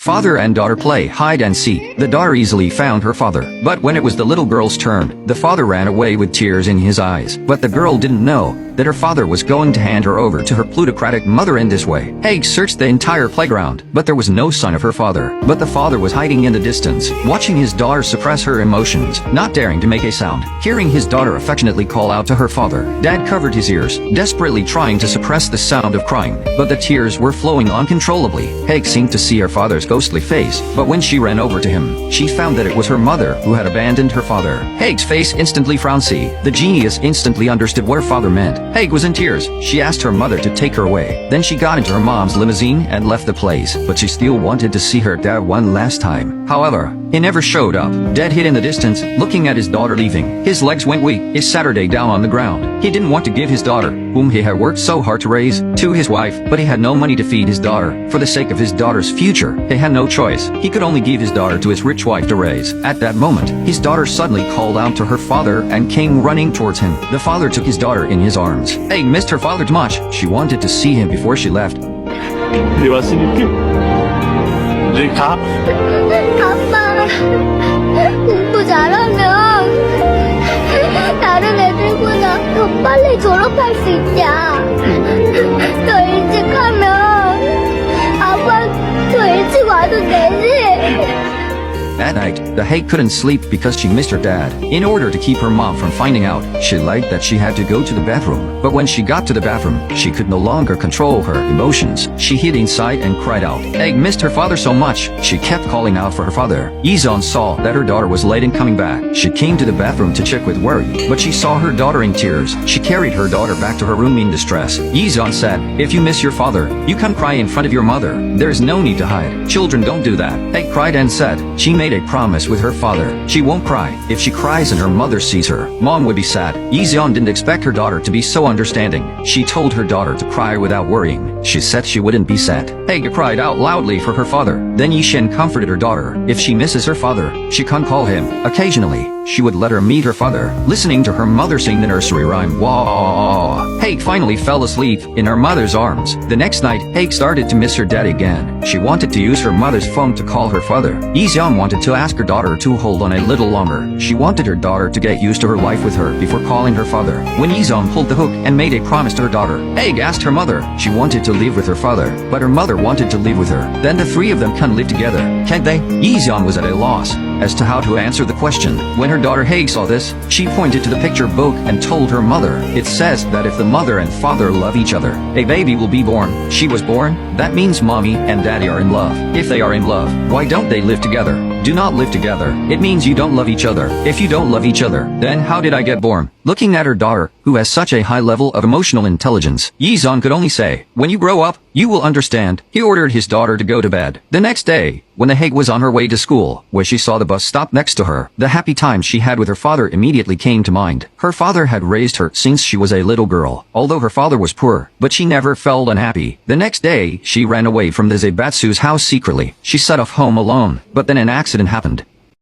Father and daughter play hide and seek. The daughter easily found her father, but when it was the little girl's turn, the father ran away with tears in his eyes. But the girl didn't know that her father was going to hand her over to her plutocratic mother in this way. Haig searched the entire playground, but there was no sign of her father. But the father was hiding in the distance, watching his daughter suppress her emotions, not daring to make a sound. Hearing his daughter affectionately call out to her father, Dad covered his ears, desperately trying to suppress the sound of crying, but the tears were flowing uncontrollably. Haig seemed to see her father's ghostly face, but when she ran over to him, she found that it was her mother who had abandoned her father. Haig's face instantly frowned. The genius instantly understood what her father meant. Haig was in tears. She asked her mother to take her away. Then she got into her mom's limousine and left the place, but she still wanted to see her dad one last time. However, he never showed up. Dad hid in the distance, looking at his daughter leaving. His legs went weak, his Saturday down on the ground. He didn't want to give his daughter, whom he had worked so hard to raise, to his wife, but he had no money to feed his daughter. For the sake of his daughter's future, he had no choice. He could only give his daughter to his rich wife to raise. At that moment, his daughter suddenly called out to her father and came running towards him. The father took his daughter in his arms. Haig missed her father too much. She wanted to see him before she left. 네 왔으니까 이제 가. 아빠, 공부 잘하면 다른 애들보다 더 빨리 졸업할 수 있냐. 더 일찍 하면 아빠 더 일찍 와도 되지. That night, the Haig couldn't sleep because she missed her dad. In order to keep her mom from finding out, she lied that she had to go to the bathroom. But when she got to the bathroom, she could no longer control her emotions. She hid inside and cried out. Haig missed her father so much, she kept calling out for her father. Yizon saw that her daughter was late in coming back. She came to the bathroom to check with worry, but she saw her daughter in tears. She carried her daughter back to her room in distress. Yizon said, "If you miss your father, you can't cry in front of your mother. There is no need to hide. Children don't do that." Haig cried and said, she made a promise with her father. She won't cry. If she cries and her mother sees her, mom would be sad. Yizon didn't expect her daughter to be so understanding. She told her daughter to cry without worrying. She said she wouldn't be sad. Haig cried out loudly for her father. Then Yishen comforted her daughter. If she misses her father, she can't call him. Occasionally, she would let her meet her father, listening to her mother sing the nursery rhyme. Wah. Haig finally fell asleep in her mother's arms. The next night, Haig started to miss her dad again. She wanted to use her mother's phone to call her father. Yizon wanted to ask her daughter to hold on a little longer. She wanted her daughter to get used to her life with her before calling her father. When Yizon pulled the hook and made a promise to her daughter, Haig asked her mother. She wanted to live with her father, but her mother wanted to live with her. Then the three of them can live together, can't they? Yizon was at a loss as to how to answer the question. When her daughter Haig saw this, she pointed to the picture book and told her mother, "It says that if the mother and father love each other, a baby will be born." She was born. That means mommy and daddy are in love. If they are in love, why don't they live together? Do not live together. It means you don't love each other. If you don't love each other, then how did I get born? Looking at her daughter, who has such a high level of emotional intelligence, Yizon could only say, "When you grow up, you will understand." He ordered his daughter to go to bed. The next day, when the Haig was on her way to school, where she saw the bus stop next to her, the happy time she had with her father immediately came to mind. Her father had raised her since she was a little girl, although her father was poor, but she never felt unhappy. The next day, she ran away from the Zaibatsu's house secretly. She set off home alone, but then an accident happened.